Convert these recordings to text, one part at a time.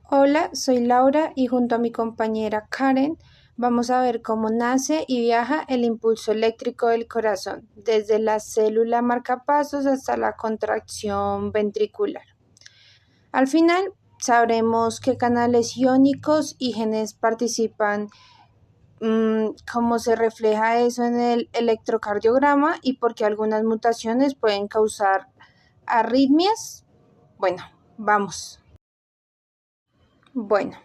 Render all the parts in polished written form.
Hola, soy Laura y junto a mi compañera Karen vamos a ver cómo nace y viaja el impulso eléctrico del corazón, desde la célula marcapasos hasta la contracción ventricular. Al final sabremos qué canales iónicos y genes participan, cómo se refleja eso en el electrocardiograma y por qué algunas mutaciones pueden causar arritmias. Bueno, vamos. Bueno.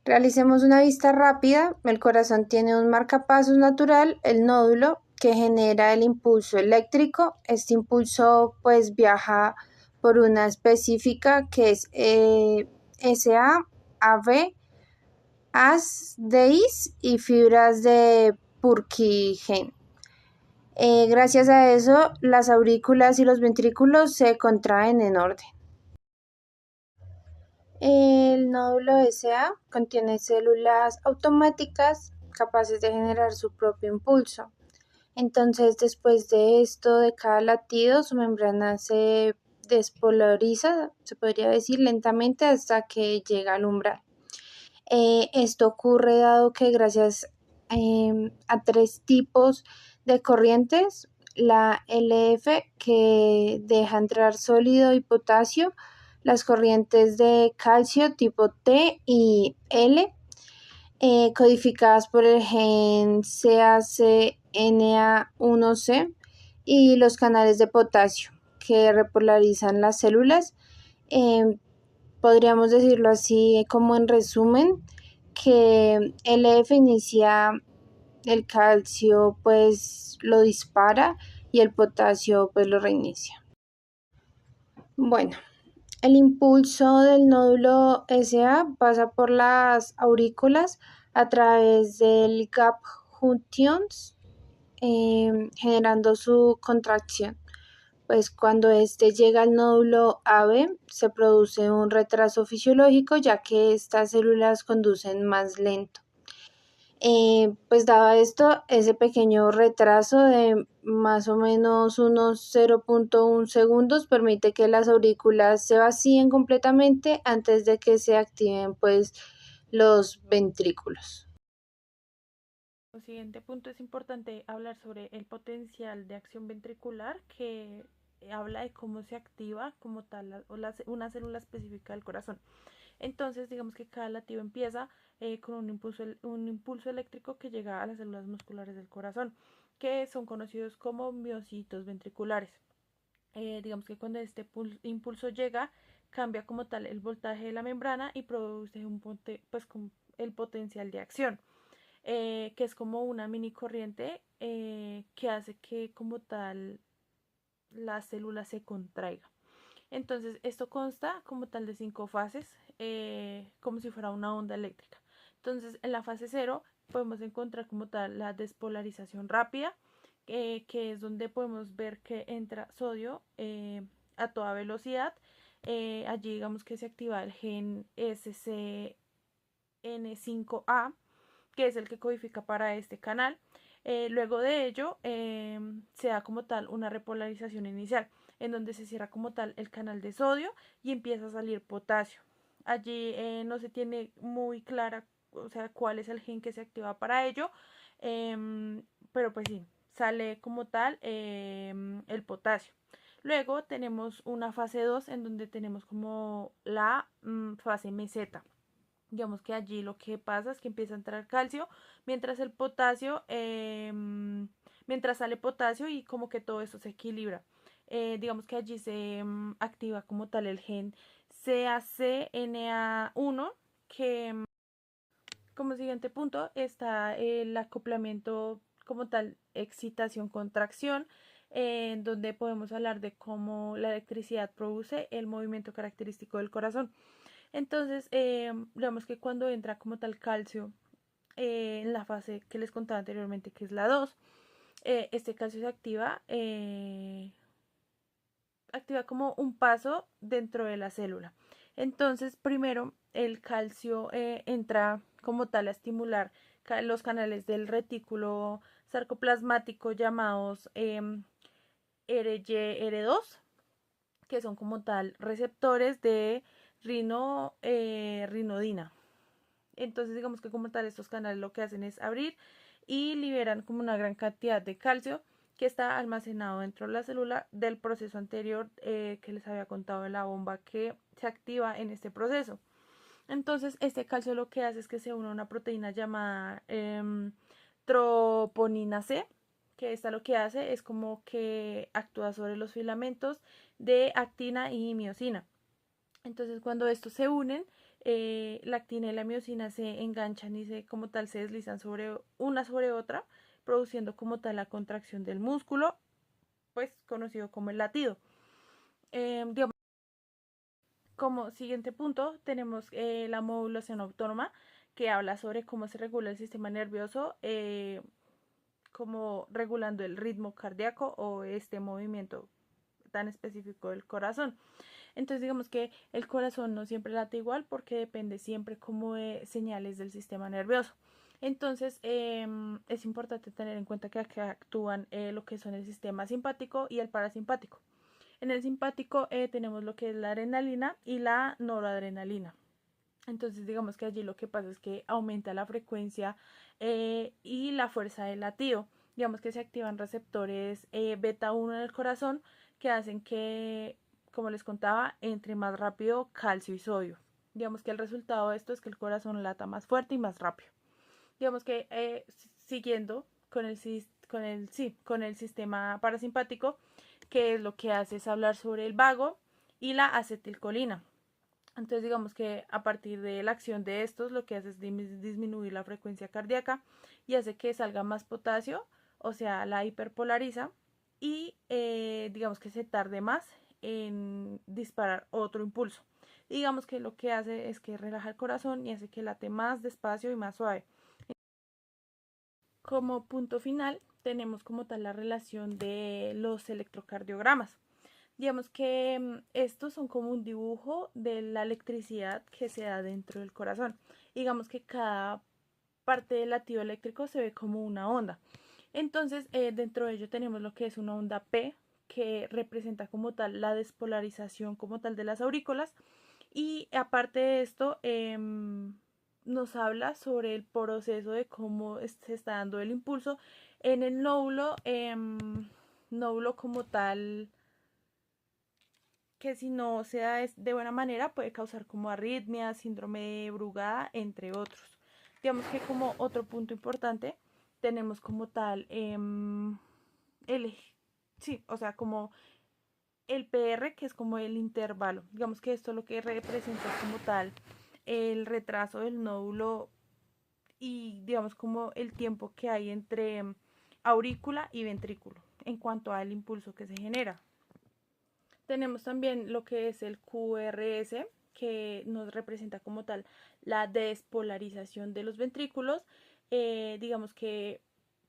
Realicemos una vista rápida. El corazón tiene un marcapasos natural, el nódulo, que genera el impulso eléctrico. Este impulso pues viaja por una específica que es SA, AB, haz de Is y fibras de Purkinje. Gracias a eso, las aurículas y los ventrículos se contraen en orden. El nódulo SA contiene células automáticas capaces de generar su propio impulso. Entonces, después de esto, de cada latido, su membrana se despolariza, se podría decir lentamente, hasta que llega al umbral. Esto ocurre dado que gracias a tres tipos de corrientes, la LF que deja entrar sólido y potasio, las corrientes de calcio tipo T y L, codificadas por el gen CACNA1C, y los canales de potasio que repolarizan las células. Podríamos decirlo así como en resumen, que LF inicia, el calcio pues lo dispara y el potasio pues lo reinicia. Bueno, el impulso del nódulo SA pasa por las aurículas a través del gap junctions, generando su contracción. Pues cuando este llega al nódulo AB se produce un retraso fisiológico, ya que estas células conducen más lento. Pues dado esto, ese pequeño retraso de más o menos unos 0.1 segundos permite que las aurículas se vacíen completamente antes de que se activen pues los ventrículos. Como siguiente punto es importante hablar sobre el potencial de acción ventricular que habla de cómo se activa como tal una célula específica del corazón. Entonces, digamos que cada latido empieza con un impulso eléctrico que llega a las células musculares del corazón, que son conocidos como miocitos ventriculares. Digamos que cuando este impulso llega, cambia como tal el voltaje de la membrana y produce pues, el potencial de acción, que es como una mini corriente que hace que como tal la célula se contraiga. Entonces, esto consta como tal de 5 fases, como si fuera una onda eléctrica. Entonces, en la fase 0 podemos encontrar como tal la despolarización rápida, que es donde podemos ver que entra sodio a toda velocidad. Allí digamos que se activa el gen SCN5A, que es el que codifica para este canal. Luego de ello, se da como tal una repolarización inicial, en donde se cierra como tal el canal de sodio y empieza a salir potasio. Allí no se tiene muy clara, o sea, cuál es el gen que se activa para ello, pero pues sí, sale como tal el potasio. Luego tenemos una fase 2 en donde tenemos como la fase meseta. Digamos que allí lo que pasa es que empieza a entrar calcio, mientras el potasio, mientras sale potasio y como que todo eso se equilibra. Digamos que allí se activa como tal el gen CACNA1, que como siguiente punto está el acoplamiento como tal, excitación-contracción, en donde podemos hablar de cómo la electricidad produce el movimiento característico del corazón. Entonces, digamos que cuando entra como tal calcio en la fase que les contaba anteriormente, que es la 2, este calcio se activa como un paso dentro de la célula. Entonces, primero el calcio entra como tal a estimular los canales del retículo sarcoplasmático llamados RYR2, que son como tal receptores de rinodina. Entonces digamos que como tal estos canales lo que hacen es abrir y liberan como una gran cantidad de calcio que está almacenado dentro de la célula del proceso anterior que les había contado de la bomba que se activa en este proceso. Entonces este calcio lo que hace es que se une a una proteína llamada troponina C, que esta lo que hace es como que actúa sobre los filamentos de actina y miosina. Entonces cuando estos se unen, la actina y la miosina se enganchan y se como tal se deslizan sobre una sobre otra, produciendo como tal la contracción del músculo, pues conocido como el latido. Digamos, como siguiente punto tenemos la modulación autónoma, que habla sobre cómo se regula el sistema nervioso, como regulando el ritmo cardíaco o este movimiento tan específico del corazón. Entonces digamos que el corazón no siempre late igual porque depende siempre como de señales del sistema nervioso. Entonces es importante tener en cuenta que acá actúan lo que son el sistema simpático y el parasimpático. En el simpático tenemos lo que es la adrenalina y la noradrenalina. Entonces digamos que allí lo que pasa es que aumenta la frecuencia y la fuerza del latido. Digamos que se activan receptores beta 1 en el corazón que hacen que, como les contaba, entre más rápido calcio y sodio. Digamos que el resultado de esto es que el corazón lata más fuerte y más rápido. Digamos que siguiendo con el sistema parasimpático, que es lo que hace es hablar sobre el vago y la acetilcolina. Entonces digamos que a partir de la acción de estos lo que hace es disminuir la frecuencia cardíaca y hace que salga más potasio, o sea, la hiperpolariza y digamos que se tarde más en disparar otro impulso. Y digamos que lo que hace es que relaja el corazón y hace que late más despacio y más suave. Como punto final tenemos como tal la relación de los electrocardiogramas. Digamos que estos son como un dibujo de la electricidad que se da dentro del corazón. Digamos que cada parte del latido eléctrico se ve como una onda. Entonces, dentro de ello tenemos lo que es una onda P, que representa como tal la despolarización como tal de las aurículas. Y aparte de esto, nos habla sobre el proceso de cómo se está dando el impulso en el nódulo, nódulo como tal que si no se da de buena manera puede causar como arritmia, síndrome de Brugada, entre otros. Digamos que como otro punto importante tenemos como tal el, sí, o sea, como el PR, que es como el intervalo. Digamos que esto lo que representa como tal el retraso del nódulo y digamos como el tiempo que hay entre aurícula y ventrículo en cuanto al impulso que se genera. Tenemos también lo que es el QRS, que nos representa como tal la despolarización de los ventrículos. Digamos que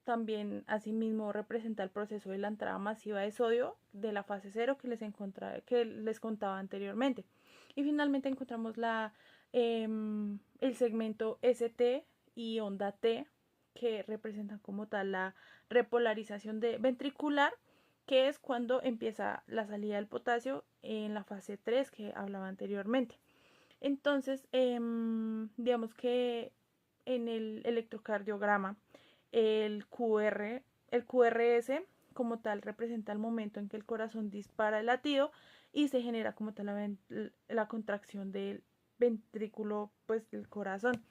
también asimismo representa el proceso de la entrada masiva de sodio de la fase 0 que les contaba anteriormente. Y finalmente encontramos el segmento ST y onda T, que representan como tal la repolarización ventricular, que es cuando empieza la salida del potasio en la fase 3 que hablaba anteriormente. Entonces, digamos que en el electrocardiograma, el QRS como tal representa el momento en que el corazón dispara el latido y se genera como tal la contracción del ventrículo, pues del corazón.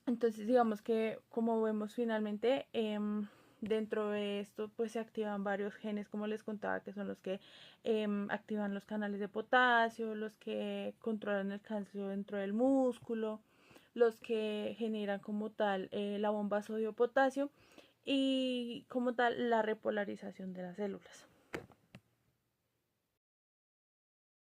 Entonces digamos que como vemos finalmente dentro de esto pues se activan varios genes como les contaba que son los que activan los canales de potasio, los que controlan el calcio dentro del músculo, los que generan como tal la bomba sodio-potasio y como tal la repolarización de las células.